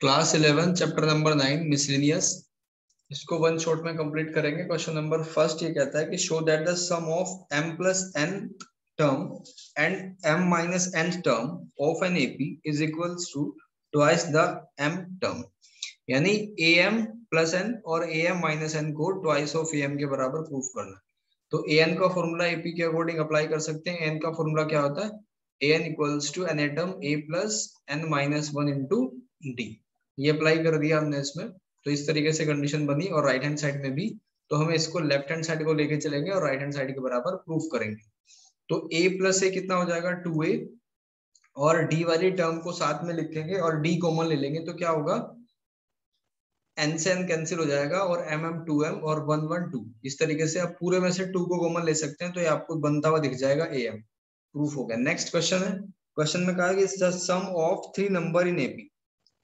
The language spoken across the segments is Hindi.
Class 11 chapter number 9 miscellaneous. इसको वन शॉट में कंप्लीट करेंगे। क्वेश्चन नंबर फर्स्ट ये कहता है कि show that the sum of m plus n term and m minus n term of an AP is equals to twice the m term. यानी am प्लस n और am माइनस n को ट्वाइस ऑफ am के बराबर प्रूफ करना है। तो an का फॉर्मूला ap के अकॉर्डिंग अप्लाई कर सकते हैं। an का फॉर्मूला क्या होता है, an इक्वल्स टू n एटम a plus n minus 1 into d। ये अप्लाई कर दिया हमने इसमें, तो इस तरीके से कंडीशन बनी। और राइट हैंड साइड में भी, तो हम इसको लेफ्ट हैंड साइड को लेके चलेंगे और राइट हैंड साइड के बराबर प्रूफ करेंगे। तो a प्लस a कितना हो जाएगा 2a, और d वाली टर्म को साथ में लिखेंगे और d कॉमन ले लेंगे तो क्या होगा, n से n कैंसिल हो जाएगा और mm 2m और 1 1 2। इस तरीके से आप पूरे में से 2 को कॉमन ले सकते हैं, तो ये आपको बनता हुआ दिख जाएगा am। प्रूफ हो गया। नेक्स्ट क्वेश्चन है। क्वेश्चन में कहा कि sum of 3 number in AP.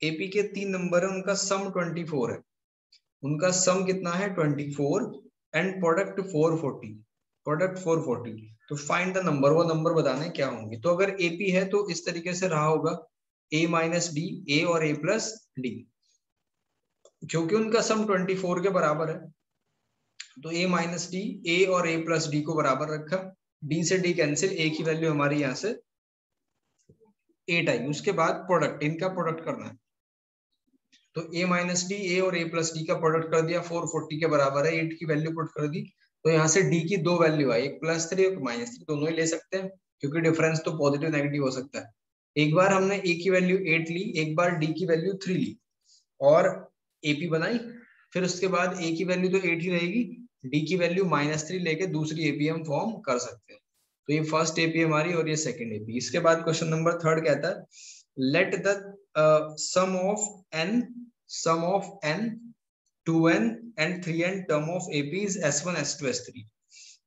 AP के 3 नंबर है, उनका सम 24 है। उनका सम कितना है 24 एंड प्रोडक्ट 440। प्रोडक्ट 440। तो फाइंड द नंबर, वो नंबर बताने क्या होंगे। तो अगर एपी है तो इस तरीके से रहा होगा a माइनस डी, ए और a प्लस डी। क्योंकि उनका सम 24 के बराबर है, तो a माइनस डी, ए और a प्लस डी को बराबर रखा। d से d कैंसिल, a की वैल्यू हमारी यहाँ से 8 आई। उसके बाद प्रोडक्ट, इनका प्रोडक्ट करना है। तो a माइनस डी, ए और a प्लस डी का प्रोडक्ट कर दिया, 440 के बराबर है। 8 की वैल्यू पुट कर दी, तो यहाँ से d की 2 वैल्यू आई, एक +3 एक -3, दोनों ही ले सकते हैं क्योंकि डिफरेंस तो पॉजिटिव नेगेटिव हो सकता है। एक बार हमने a की वैल्यू 8 ली, एक बार d की वैल्यू 3 ली और AP बनाई। फिर उसके बाद a की वैल्यू तो 8 ही रहेगी, d की वैल्यू -3 लेके दूसरी एपी हम फॉर्म कर सकते हैं। तो ये फर्स्ट एपी हमारी और ये सेकंड एपी। इसके बाद क्वेश्चन नंबर थर्ड कहता है let the sum of n 2n and 3n term of AP is s1 s2 s3।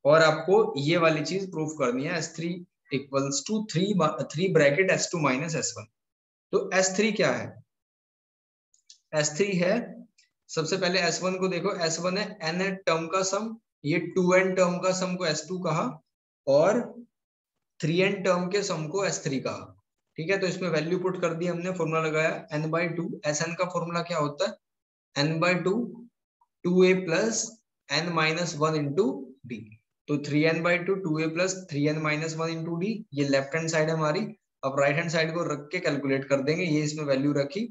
और आपको ये वाली चीज प्रूफ करनी है, s3 equals to 3 bracket s2 minus s1। तो s3 क्या है, S3 है, सबसे पहले S1 को देखो। S1 है n है टर्म का सम, ये 2n टर्म का सम को S2 कहा और 3n टर्म के सम को S3 कहा। ठीक है, तो इसमें वैल्यू पुट कर दी हमने, फॉर्मूला लगाया n/2। Sn का फॉर्मूला क्या होता है, n/2 2a plus n minus 1 into D. तो 3n/2 2a plus 3n minus 1 into D, ये लेफ्ट हैंड साइड हमारी। अब राइट हैंड साइड को रख के कैलकुलेट कर देंगे। ये इसमें वैल्यू रखी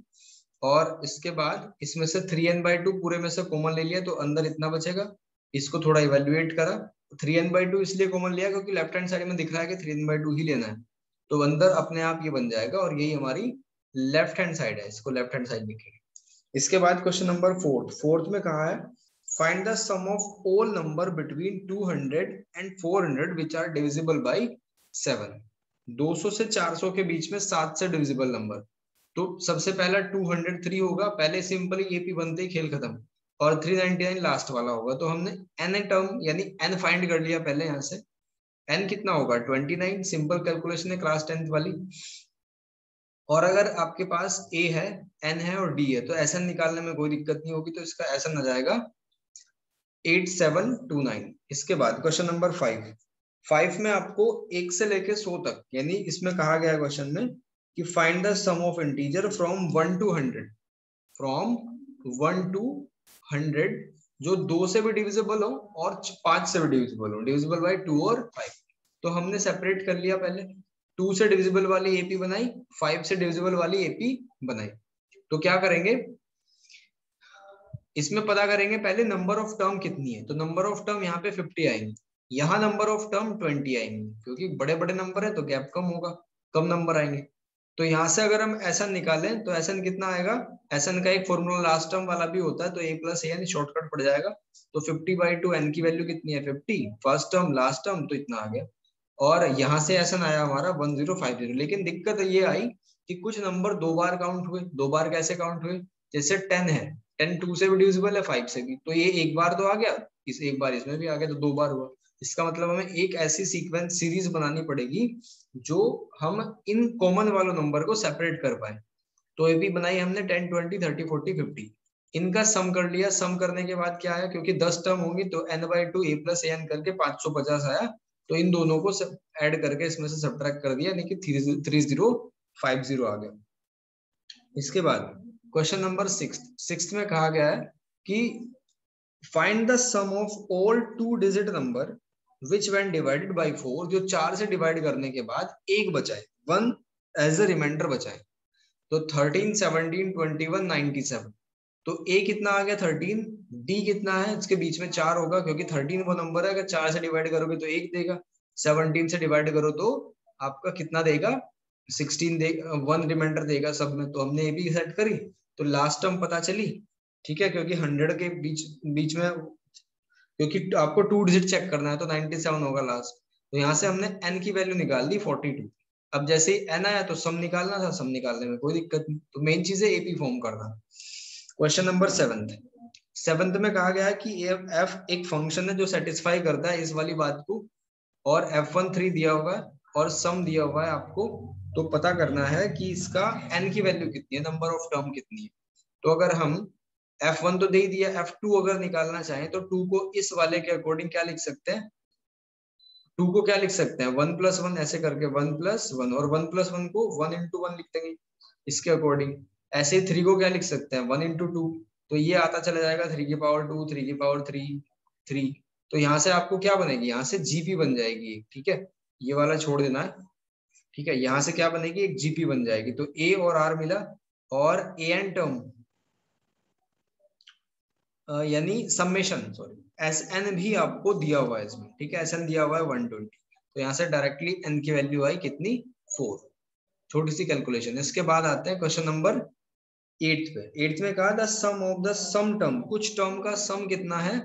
और इसके बाद इसमें से 3n/2 पूरे में से कॉमन ले लिया, तो अंदर इतना बचेगा। इसको थोड़ा इवेल्युएट करा, 3n/2 इसलिए कॉमन लिया क्योंकि लेफ्ट हैंड साइड में दिख रहा है कि 3n/2 ही लेना है, तो अंदर अपने आप ये बन जाएगा और यही हमारी लेफ्ट हैंड साइड है। इसको लेफ्ट हैंड साइड लिखेंगे। इसके बाद क्वेश्चन नंबर फोर्थ में कहा है find the sum of all number between 200 and 400 which are divisible by 7। 200 से 400 के बीच में 7 से डिविजिबल नंबर। तो सबसे पहला 203 होगा, पहले सिंपली एपी बनते ही खेल खत्म, और 399 लास्ट वाला होगा। तो हमने n टर्म यानी n फाइंड कर लिया पहले। यहाँ से n कितना होगा 29, सिंपल कैलकुलेशन है क्लास 10th वाली। और अगर आपके पास a है, n है और d है, तो Sn निकालने में कोई दिक्कत नहीं होगी, तो इसका Sn आ जाएगा 8729। इसके बाद क्वेश्चन नंबर 5 में आपको 1 से लेके 100 तक, यानी इसमें कहा गया है क्वेश्चन में कि find the sum of integer from 1 to 100। From 1 to 100 जो 2 से भी डिविजिबल हो और 5 से भी डिविजिबल हो, डिविजिबल बाय 2 और 5। तो हमने सेपरेट कर लिया, पहले 2 से डिविजिबल वाली एपी बनाई, 5 से डिविजिबल वाली एपी बनाई। तो क्या करेंगे, इसमें पता करेंगे पहले नंबर ऑफ टर्म कितनी है। तो नंबर ऑफ टर्म यहाँ पे 50 आएंगे, यहाँ नंबर ऑफ टर्म 20 आएंगे, क्योंकि बड़े बड़े नंबर है तो गैप कम होगा, कम नंबर आएंगे। तो यहाँ से अगर हम Sn निकालें तो Sn कितना आएगा, Sn का एक फॉर्मूला लास्ट टर्म वाला भी होता है, तो a प्लस एन शॉर्टकट पड़ जाएगा। तो 50/2 n की वैल्यू कितनी है 50, फर्स्ट टर्म लास्ट टर्म, तो इतना आ गया। और यहाँ से Sn आया हमारा 1050। लेकिन दिक्कत ये आई कि कुछ नंबर 2 बार काउंट हुए। 2 बार कैसे काउंट हुए, जैसे 10 है, 10 2 से भी डिविजिबल है, 5 से भी, तो ये एक बार तो आ गया, इस एक बार इसमें भी आ गया, तो 2 बार हुआ। इसका मतलब हमें एक ऐसी सीक्वेंस सीरीज बनानी पड़ेगी जो हम इन कॉमन वालों नंबर को सेपरेट कर पाए। तो ये भी बनाई हमने 10 20 30 40 50। इनका सम कर लिया। सम करने के बाद क्या आया, क्योंकि 10 टर्म होंगी तो n/2 a प्लस an करके 550 आया। तो इन दोनों को ऐड करके इसमें से सब्ट्रैक्ट कर दिया, यानी कि 3050 आ गया। इसके बाद क्वेश्चन नंबर 6 में कहा गया है कि find the sum of all 2 digit number which when divided by 4, जो 4 से डिवाइड करने के बाद एक बचाए, 1 एज अ रिमाइंडर बचाए। तो 13, 17, 21, 97। तो ए कितना आ गया 13, डी कितना है, इसके बीच में 4 होगा क्योंकि 13 वो नंबर है, अगर 4 से डिवाइड करोगे तो 1 देगा, 17 से डिवाइड करो तो आपका कितना देगा 16 देगा, 1 रिमाइंडर देगा सब में। तो हमने ए भी सेट करी तो लास्ट टर्म पता चली, ठीक है, क्योंकि 100 के बीच में, क्योंकि आपको 2 डिजिट चेक करना है तो 97 होगा लास्ट। तो यहाँ से हमने n की वैल्यू निकाल दी 42। अब जैसे ही n आया तो सम निकालना था, सम निकालने में कोई दिक्कत नहीं। तो मेन चीज है एपी फॉर्म करना। क्वेश्चन नंबर 7 में कहा गया है कि f एक फंक्शन है जो सेटिस्फाई करता है इस वाली बात को, और f1 3 दिया हुआ है और सम दिया हुआ है आपको। तो पता करना है कि इसका n की वैल्यू कितनी है, नंबर ऑफ टर्म कितनी है। तो अगर हम f1 तो दे ही दिया, f2 अगर निकालना चाहें तो 2 को इस वाले के अकॉर्डिंग क्या लिख सकते हैं, 2 को क्या लिख सकते हैं 1 + 1 ऐसे करके 1 + 1, और 1 + 1 को 1 × 1 लिख देंगे इसके अकॉर्डिंग। ऐसे ही 3 को क्या लिख सकते हैं 1 × 2, तो ये आता चला जाएगा 3 की पावर 2, 3 की पावर 3, 3। तो यहाँ से आपको क्या बनेगी, यहाँ से जीपी बन जाएगी, ठीक है, ये वाला छोड़ देना है, ठीक है। यहाँ से क्या बनेगी, एक जीपी बन जाएगी। तो ए और आर मिला, और ए एन टर्म यानी समेशन, सॉरी एस एन भी आपको दिया हुआ है इसमें, ठीक है, एस एन दिया हुआ है 120। तो यहाँ से डायरेक्टली एन की वैल्यू आई कितनी 4, छोटी सी कैलकुलेशन। इसके बाद आते हैं क्वेश्चन नंबर 8 पे। 8 में कहा the sum of the sum term, कुछ टर्म का सम कितना है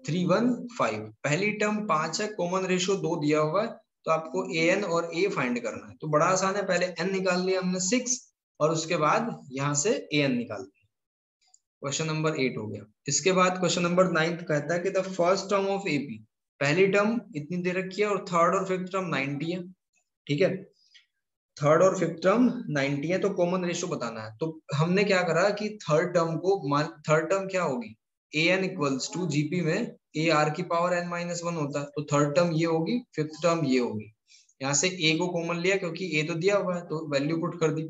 315। पहली टर्म 5 है, कॉमन रेशियो 2 दिया हुआ है, तो आपको ए एन और ए फाइंड करना है। तो बड़ा आसान है, पहले एन निकाल लिया हमने 6, और उसके बाद यहाँ से ए एन निकाल लिया। क्वेश्चन नंबर 8 हो गया। इसके बाद क्वेश्चन नंबर 9 कहता है कि the first term of AP, पहली टर्म इतनी दे रखी है और थर्ड और फिफ्थ टर्म 90 है, ठीक है, थर्ड और फिफ्थ टर्म 90 है, तो कॉमन रेशियो बताना है। तो हमने क्या करा कि थर्ड टर्म को, थर्ड टर्म क्या होगी, A N equals to GP में ए आर की पावर n - 1 होता है, तो थर्ड टर्म ये होगी, फिफ्थ टर्म ये होगी। यहाँ से ए को कॉमन लिया क्योंकि ए तो दिया हुआ है, तो वैल्यू पुट कर दी।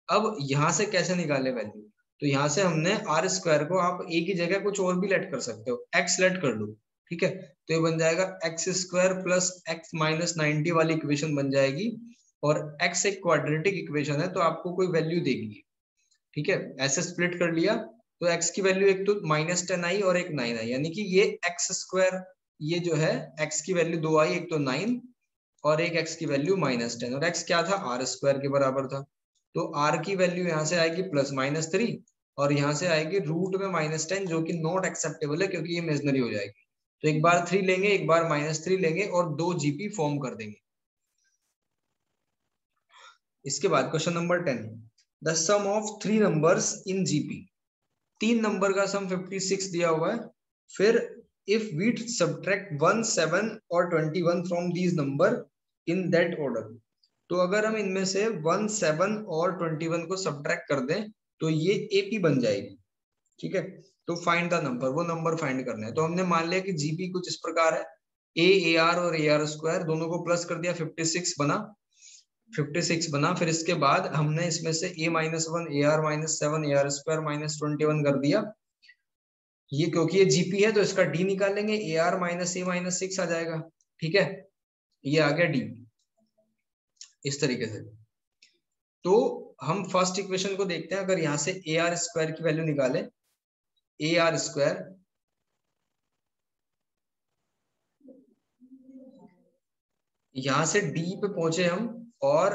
अब यहाँ से कैसे निकाले वैल्यू, तो यहाँ से हमने आर स्क्वायर को, आप ए की जगह कुछ और भी लेट कर सकते हो, एक्स लेट कर लो, ठीक है। तो ये बन जाएगा x² + x - 90 वाली इक्वेशन बन जाएगी, और x एक क्वाड्रेटिक इक्वेशन है तो आपको कोई वैल्यू देगी, ठीक है। ऐसे स्प्लिट कर लिया तो x की वैल्यू एक तो -10 आई और एक 9 आई, यानी कि ये x², ये जो है x की वैल्यू 2 आई, एक तो 9 और एक x की वैल्यू -10, और x क्या था r² के बराबर था। तो r की वैल्यू यहाँ से आएगी +-3, और यहाँ से आएगी रूट में -10, जो कि नॉट एक्सेप्टेबल है क्योंकि ये इमेजिनरी हो जाएगी। तो एक बार 3 लेंगे, एक बार -3 लेंगे, और 2 जीपी फॉर्म कर देंगे। इसके बाद question number 10, the sum of 3 numbers in GP, 3 number का सम 56 दिया हुआ है। फिर इफ वी सब्ट्रैक्ट 1, 7 और 21 from these number in that order, तो अगर हम इनमें से 1, 7 और 21 को सब्ट्रैक्ट कर दें तो ये एपी बन जाएगी, ठीक है। तो फाइंड द नंबर, वो नंबर फाइंड करना है। तो हमने मान लिया कि जीपी कुछ इस प्रकार है, ए आर और ए आर स्क्वायर दोनों को प्लस कर दिया, 56 बना। फिर इसके बाद हमने इसमें से a - 1 A R -7 A R square -21 कर दिया। ये क्योंकि ये जीपी है तो इसका डी निकालेंगे, ए आर -a - 6 आ जाएगा, ठीक है, ये आ गया डी इस तरीके से। तो हम फर्स्ट इक्वेशन को देखते हैं, अगर यहाँ से ए आर स्क्वायर की वैल्यू निकालें, ए आर स्क्वायर, यहां से डी पे पहुंचे हम, और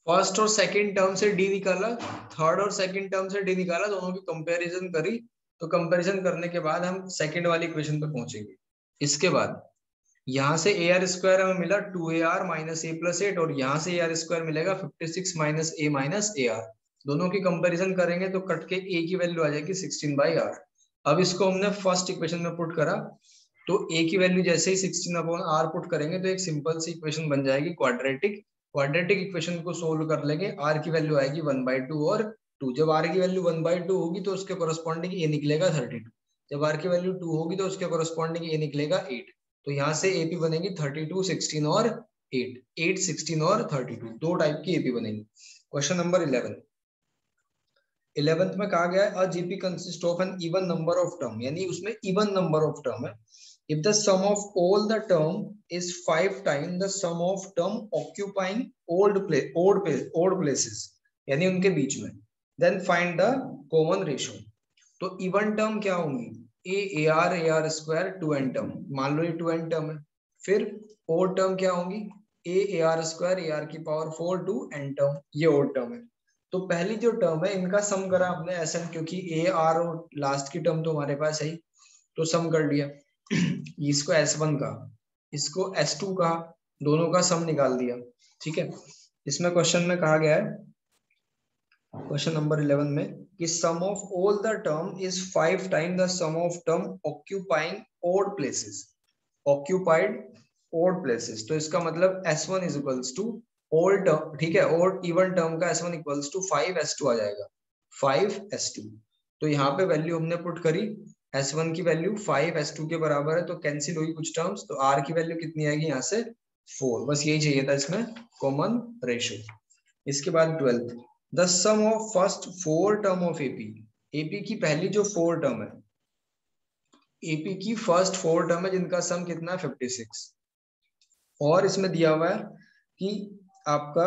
फर्स्ट और सेकंड टर्म से डी निकाला, थर्ड और सेकंड टर्म से डी निकाला, दोनों की कंपैरिजन करी। तो कंपैरिजन करने के बाद हम सेकंड वाली इक्वेशन पे पहुंचेंगे। इसके बाद यहाँ से ए आर स्क्वायर हमें मिला 2ar - a + 8, और यहाँ से ए आर स्क्वायर मिलेगा 56 - a - ar। दोनों की कंपैरिजन करेंगे तो कट के a की वैल्यू आ जाएगी 16/r। अब इसको हमने फर्स्ट इक्वेशन में पुट करा, तो a की वैल्यू जैसे ही 16/r पुट करेंगे तो एक सिंपल सी इक्वेशन बन जाएगी क्वाड्रेटिक इक्वेशन को सोल्व कर लेंगे, r की वैल्यू आएगी 1/2 और 2। जब r की वैल्यू 1/2 होगी तो उसके कोरस्पॉन्डिंग a निकलेगा 32। जब r की वैल्यू 2 होगी तो उसके कोरस्पॉन्डिंग a निकलेगा 8। तो यहाँ से AP बनेगी 32, 16 और 8, 8, 16 और 32, दो टाइप की एपी बनेंगी। क्वेश्चन नंबर 11th में कहा गया है a GP consist of an even number of term, यानी उसमें इवन नंबर ऑफ टर्म है। If the sum of all the term is 5 time the sum of term occupying odd places, यानी उनके बीच में, then find the common ratio. तो इवन टर्म क्या होंगी, A R square 2n term, मान लो ये 2n टर्म है। फिर ओड टर्म क्या होंगी, A R square A R की पावर 4 टू n टर्म, ये ओड टर्म है। तो पहली जो टर्म है इनका सम करा आपने एस एन, क्योंकि ए आर और लास्ट की टर्म तो हमारे पास है, तो सम कर लिया। इसको S1 कहा, इसको S2 कहा, दोनों का सम निकाल दिया। ठीक है, इसमें क्वेश्चन में कहा गया है, क्वेश्चन नंबर 11 में, कि sum of all the term is 5 time the sum of term occupying odd places, occupied odd places. तो इसका मतलब S1 is equals to all term, ठीक है, और इवन टर्म का S1 इक्वल्स टू 5S2 आ जाएगा, 5S2। तो यहाँ पे वैल्यू हमने पुट करी, S1 की वैल्यू 5S2 के बराबर है, तो कैंसिल हुई कुछ टर्म्स, तो R की वैल्यू कितनी आएगी यहाँ से 4, बस यही चाहिए था इसमें कॉमन रेशियो। इसके बाद 12th, the sum of first 4 term of AP, AP की पहली जो 4 टर्म है, एपी की फर्स्ट 4 टर्म है जिनका सम कितना है 56, और इसमें दिया हुआ है कि आपका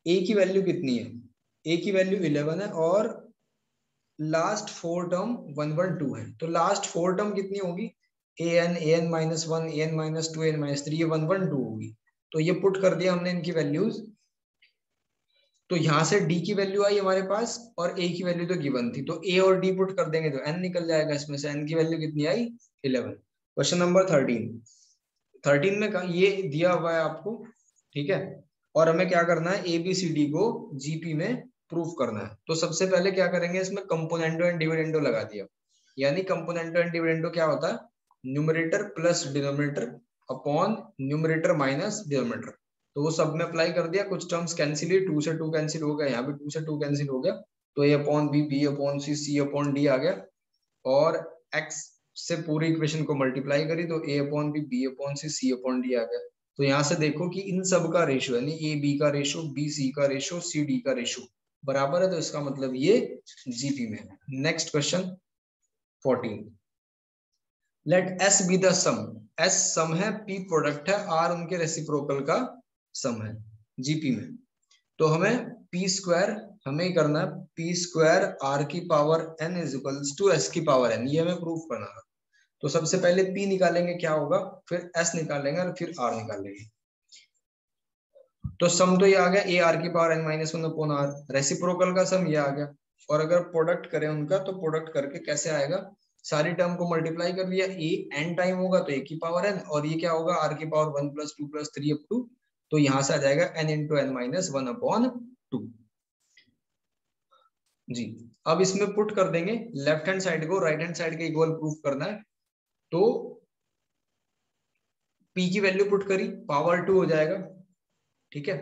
ए की वैल्यू कितनी है, ए की वैल्यू 11 है और लास्ट 4 टर्म 112 है। तो लास्ट 4 टर्म कितनी होगी, an minus 1, an minus 2, an minus 3, ये 112 होगी। तो ये पुट कर दिया हमने इनकी वैल्यूज, तो यहाँ से d की वैल्यू आई हमारे पास और a की वैल्यू तो गिवन थी, तो a और d पुट कर देंगे तो n निकल जाएगा, इसमें से n की वैल्यू कितनी आई 11। क्वेश्चन नंबर 13 में ये दिया हुआ है आपको, ठीक है, और हमें क्या करना है, ABCD को GP में प्रूफ करना है। तो सबसे पहले क्या करेंगे, इसमें कंपोनेंटो एंड डिविडेंडो लगा दिया, यानी कंपोनेंटो एंड डिविडेंडो क्या होता है, numerator plus denominator upon numerator minus denominator. तो वो सब में अप्लाई कर दिया, कुछ टर्म्स कैंसिल हुई, 2 से 2 कैंसिल हो गया, यहाँ भी 2 से 2 कैंसिल हो गया, तो A upon B, B upon C, C upon D आ गया, और x से पूरी इक्वेशन को मल्टीप्लाई करी तो A upon B, B upon C, C upon D आ गया। तो यहाँ से देखो कि इन सब का रेशियो, यानी ए बी का रेशियो, बी सी का रेशियो, सी डी का रेशियो बराबर है, तो इसका मतलब ये जीपी में है। Next question 14, let S be the sum, S sum है, पी प्रोडक्ट है, आर उनके रेसिप्रोकल का सम है जीपी में। तो हमें पी स्क्वायर हमें करना है, पी स्क्वायर आर की power N is equals to S की पावर एन, ये हमें प्रूफ करना है। तो सबसे पहले P निकालेंगे क्या होगा, फिर S निकालेंगे और फिर R निकालेंगे। तो सम तो ये आ गया ए आर की power n minus 1 upon R, reciprocal का सम ये आ गया, और अगर प्रोडक्ट करें उनका तो प्रोडक्ट करके कैसे आएगा, सारी टर्म को मल्टीप्लाई कर दिया, ए n टाइम होगा तो a की पावर n, और ये क्या होगा r की power 1 plus 2 plus 3 up to, तो यहां से आ जाएगा n into N minus 1 upon 2 जी। अब इसमें पुट कर देंगे लेफ्ट हैंड साइड को राइट हैंड साइड के इक्वल प्रूफ करना है, तो P की वैल्यू पुट करी, पावर 2 हो जाएगा, ठीक है,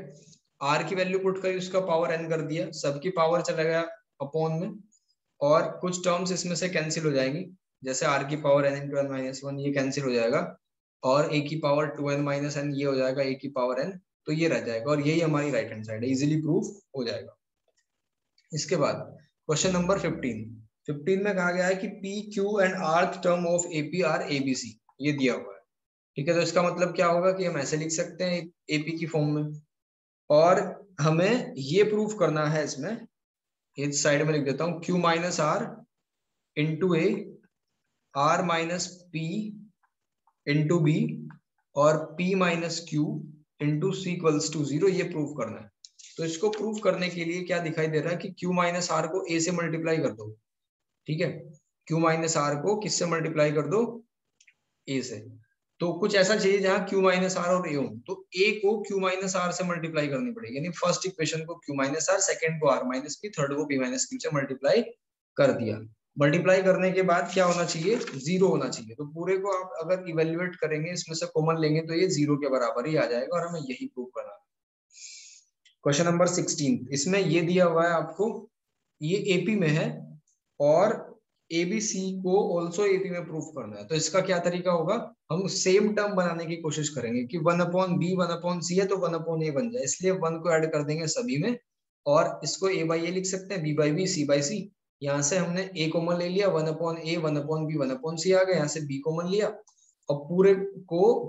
R की वैल्यू पुट करी, उसका पावर n कर दिया, सबकी पावर चला गया अपॉन में, और कुछ टर्म्स इसमें से कैंसिल हो जाएंगी, जैसे R की power n into N minus 1 ये कैंसिल हो जाएगा, और A की पावर 2n माइनस n ये हो जाएगा A की पावर n, तो ये रह जाएगा, और यही हमारी राइट हैंड साइड है, इजीली प्रूफ हो जाएगा। इसके बाद क्वेश्चन नंबर 15 में कहा गया है कि P, Q and rth term of AP are ABC, ये दिया हुआ है, ठीक है। तो इसका मतलब क्या होगा कि हम ऐसे लिख सकते हैं AP की फॉर्म में, और हमें ये प्रूफ करना है, इसमें इस साइड में लिख देता हूं, Q minus R into A, R minus P into B, और P minus Q into C equals to 0, ये प्रूफ करना है। तो इसको प्रूफ करने के लिए क्या दिखाई दे रहा है कि Q माइनस आर को A से मल्टीप्लाई कर दो, ठीक है, Q माइनस आर को किससे मल्टीप्लाई कर दो, A से। तो कुछ ऐसा चाहिए जहां Q माइनस आर और A हो, तो A को Q माइनस आर से मल्टीप्लाई करनी पड़ेगी, यानी फर्स्ट इक्वेशन को Q माइनस आर, सेकेंड को R माइनस P, थर्ड को P माइनस Q से मल्टीप्लाई कर दिया। मल्टीप्लाई करने के बाद क्या होना चाहिए, 0 होना चाहिए। तो पूरे को आप अगर इवेल्युएट करेंगे, इसमें से कॉमन लेंगे तो ये 0 के बराबर ही आ जाएगा, और हमें यही प्रूव करना है। क्वेश्चन नंबर 16, इसमें ये दिया हुआ है आपको, ये AP में है और ABC को ऑल्सो AP में प्रूफ करना है। तो इसका क्या तरीका होगा, हम सेम टर्म बनाने की कोशिश करेंगे कि 1/b 1/c है तो 1/a बन जाए, इसलिए 1 को ऐड कर देंगे सभी में, और इसको a/a लिख सकते हैं, b/b c/c। यहाँ से हमने a कॉमन ले लिया, 1/a 1/b 1/c आ गया, यहाँ से b कॉमन लिया, और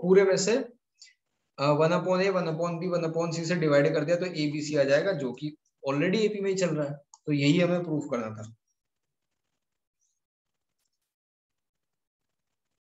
पूरे में से 1/a 1/b 1/c से डिवाइड कर दिया तो ABC आ जाएगा, जो कि ऑलरेडी AP में ही चल रहा है। तो यही हमें प्रूफ करना था।